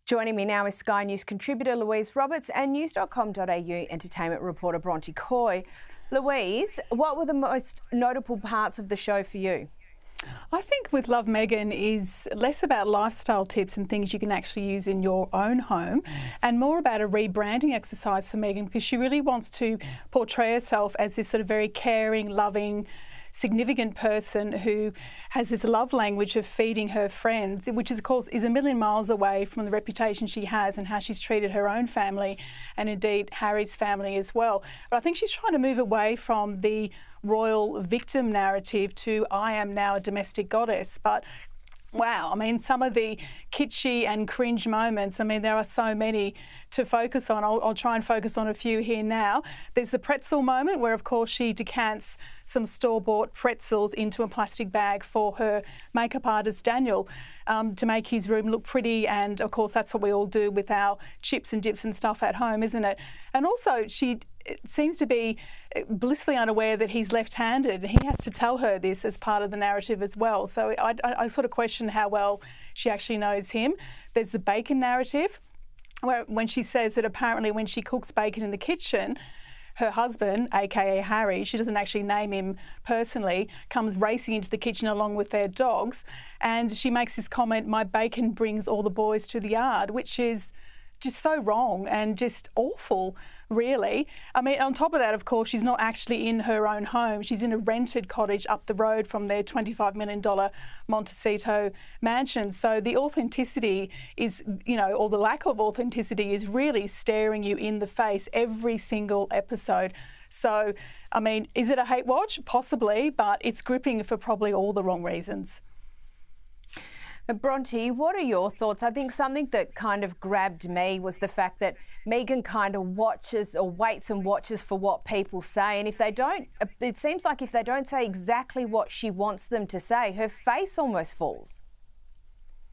Joining me now is Sky News contributor Louise Roberts and news.com.au entertainment reporter Bronte Coy. Louise, what were the most notable parts of the show for you? I think with Love Meghan is less about lifestyle tips and things you can actually use in your own home and more about a rebranding exercise for Meghan, because she really wants to portray herself as this sort of very caring, loving, significant person who has this love language of feeding her friends, which is, of course, is a million miles away from the reputation she has and how she's treated her own family and indeed Harry's family as well. But I think she's trying to move away from the royal victim narrative to I am now a domestic goddess. But wow, I mean, some of the kitschy and cringe moments, I mean, there are so many to focus on. I'll try and focus on a few here now. There's the pretzel moment where, of course, she decants some store-bought pretzels into a plastic bag for her makeup artist, Daniel, to make his room look pretty. And, of course, that's what we all do with our chips and dips and stuff at home, isn't it? And also, she seems to be blissfully unaware that he's left-handed. He has to tell her this as part of the narrative as well. So I sort of question how well she actually knows him. There's the bacon narrative, where when she says that apparently when she cooks bacon in the kitchen, her husband, aka Harry, she doesn't actually name him personally, comes racing into the kitchen along with their dogs, and she makes this comment, "My bacon brings all the boys to the yard," which is just so wrong and just awful, really. I mean, on top of that, of course, she's not actually in her own home. She's in a rented cottage up the road from their $25 million Montecito mansion. So the authenticity is, or the lack of authenticity is really staring you in the face every single episode. So, I mean, is it a hate watch? Possibly, but it's gripping for probably all the wrong reasons. Bronte, what are your thoughts? I think something that kind of grabbed me was the fact that Meghan kind of watches or waits and watches for what people say. And if they don't, it seems like if they don't say exactly what she wants them to say, her face almost falls.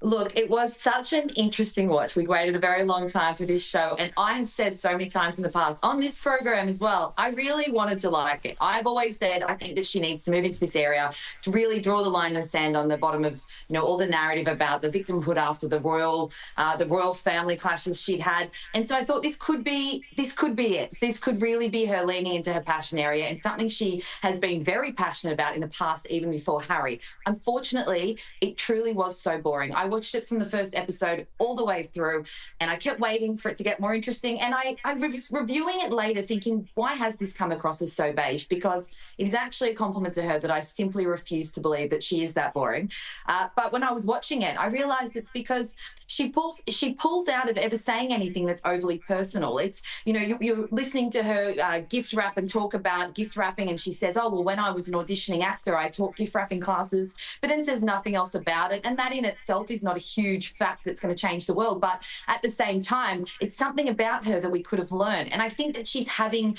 Look, it was such an interesting watch. We waited a very long time for this show, and I have said so many times in the past on this program as well, I really wanted to like it. I've always said I think that she needs to move into this area to really draw the line in the sand on the bottom of, all the narrative about the victimhood after the royal family clashes she'd had. And so I thought this could be it. This could really be her leaning into her passion area and something she has been very passionate about in the past, even before Harry. Unfortunately, it truly was so boring. I watched it from the first episode all the way through, and I kept waiting for it to get more interesting. And I was reviewing it later thinking, why has this come across as so beige? Because it is actually a compliment to her that I simply refuse to believe that she is that boring. But when I was watching it, I realised it's because she pulls out of ever saying anything that's overly personal. It's, you're listening to her gift wrap and talk about gift wrapping, and she says, oh, well, when I was an auditioning actor, I taught gift wrapping classes, but then says nothing else about it. And that in itself is not a huge fact that's going to change the world. But at the same time, it's something about her that we could have learned. And I think that she's having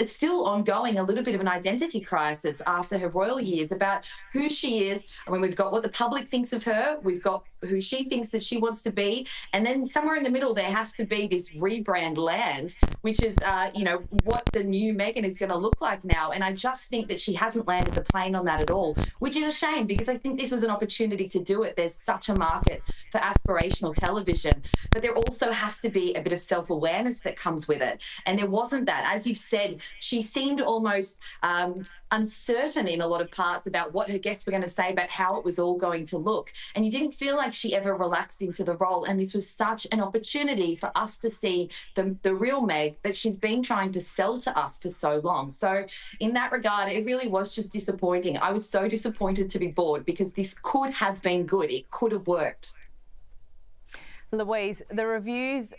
it's still ongoing, a little bit of an identity crisis after her royal years about who she is. I mean, we've got what the public thinks of her, we've got who she thinks that she wants to be, and then somewhere in the middle there has to be this rebrand land, which is, what the new Meghan is going to look like now. And I just think that she hasn't landed the plane on that at all, which is a shame because I think this was an opportunity to do it. There's such a market for aspirational television, but there also has to be a bit of self-awareness that comes with it. And there wasn't that. As you've said, she seemed almost uncertain in a lot of parts about what her guests were going to say, about how it was all going to look. And you didn't feel like she ever relaxed into the role. And this was such an opportunity for us to see the real Meg that she's been trying to sell to us for so long. So in that regard, it really was just disappointing. I was so disappointed to be bored because this could have been good. It could have worked. Louise, the reviews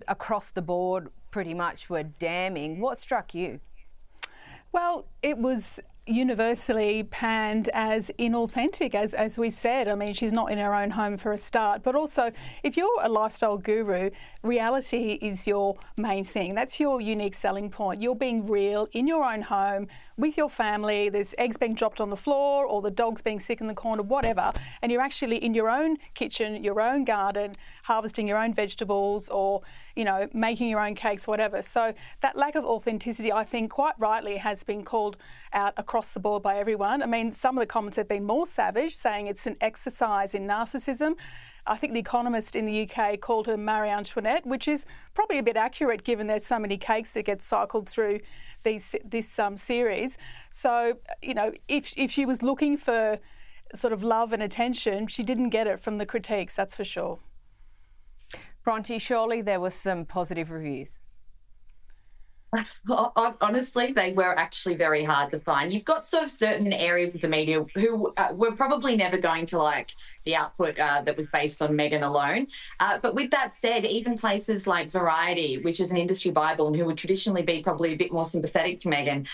across the board pretty much were damning. What struck you? Well, it was universally panned as inauthentic, as we've said. I mean, she's not in her own home for a start, but also if you're a lifestyle guru, reality is your main thing. That's your unique selling point. You're being real in your own home with your family. There's eggs being dropped on the floor or the dog's being sick in the corner, whatever, and you're actually in your own kitchen, your own garden, harvesting your own vegetables or, making your own cakes, whatever. So that lack of authenticity, I think, quite rightly has been called out across the board by everyone. I mean, some of the comments have been more savage, saying it's an exercise in narcissism. I think The Economist in the UK called her Marie Antoinette, which is probably a bit accurate given there's so many cakes that get cycled through this series. So, you know, if she was looking for sort of love and attention, she didn't get it from the critiques, that's for sure. Bronte, surely there was some positive reviews. Honestly, they were actually very hard to find. You've got sort of certain areas of the media who were probably never going to like the output that was based on Meghan alone. But with that said, even places like Variety, which is an industry Bible and who would traditionally be probably a bit more sympathetic to Meghan,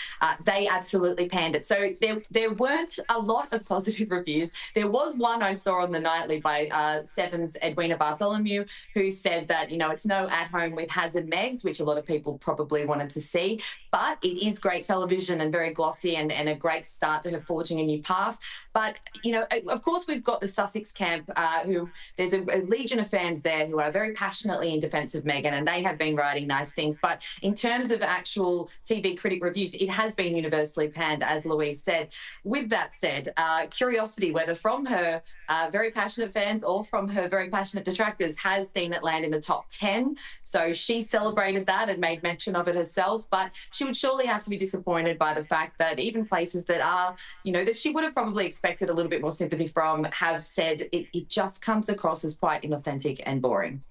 they absolutely panned it. So there weren't a lot of positive reviews. There was one I saw on the Nightly by Seven's Edwina Bartholomew, who said that, you know, it's no At Home with Hazard Megs, which a lot of people probably wanted to see, but it is great television and very glossy and a great start to her forging a new path. But, you know, of course, we've got the Sussex camp, who there's a legion of fans there who are very passionately in defence of Meghan, and they have been writing nice things. But in terms of actual TV critic reviews, it has been universally panned, as Louise said. With that said, curiosity, whether from her very passionate fans or from her very passionate detractors, has seen it land in the top 10. So she celebrated that and made mention of it herself. But she would surely have to be disappointed by the fact that even places that are, you know, that she would have probably expected a little bit more sympathy from, have said it just comes across as quite inauthentic and boring.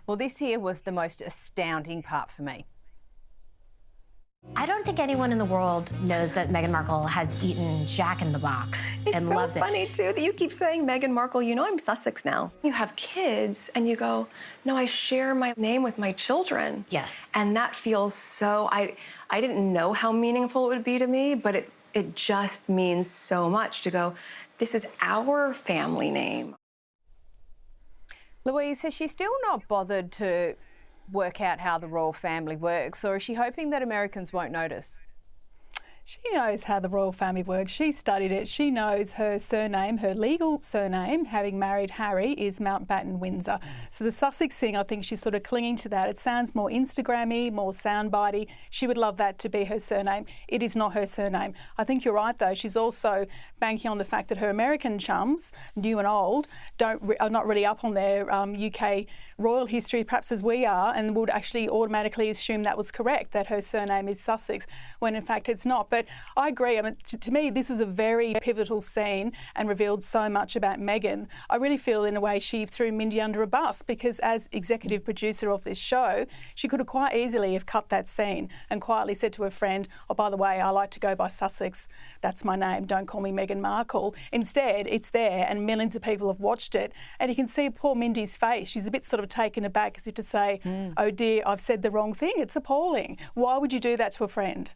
Well, this here was the most astounding part for me. I don't think anyone in the world knows that Meghan Markle has eaten Jack in the Box and loves it. It's so funny, too, that you keep saying Meghan Markle. You know I'm Sussex now. You have kids, and you go, no, I share my name with my children. Yes. And that feels so... I didn't know how meaningful it would be to me, but it just means so much to go, this is our family name. Louise, has she still not bothered to work out how the royal family works, or is she hoping that Americans won't notice? She knows how the royal family works. She studied it. She knows her surname, her legal surname, having married Harry, is Mountbatten Windsor. So the Sussex thing, I think she's sort of clinging to that. It sounds more Instagrammy, more soundbitey. She would love that to be her surname. It is not her surname. I think you're right, though. She's also banking on the fact that her American chums, new and old, are not really up on their UK royal history, perhaps as we are, and would actually automatically assume that was correct, that her surname is Sussex, when in fact it's not. But I agree. I mean, to me, this was a very pivotal scene and revealed so much about Meghan. I really feel, in a way, she threw Mindy under a bus, because as executive producer of this show, she could have quite easily have cut that scene and quietly said to her friend, oh, by the way, I like to go by Sussex. That's my name. Don't call me Meghan Markle. Instead, it's there and millions of people have watched it. And you can see poor Mindy's face. She's a bit sort of taken aback, as if to say, oh dear, I've said the wrong thing. It's appalling. Why would you do that to a friend?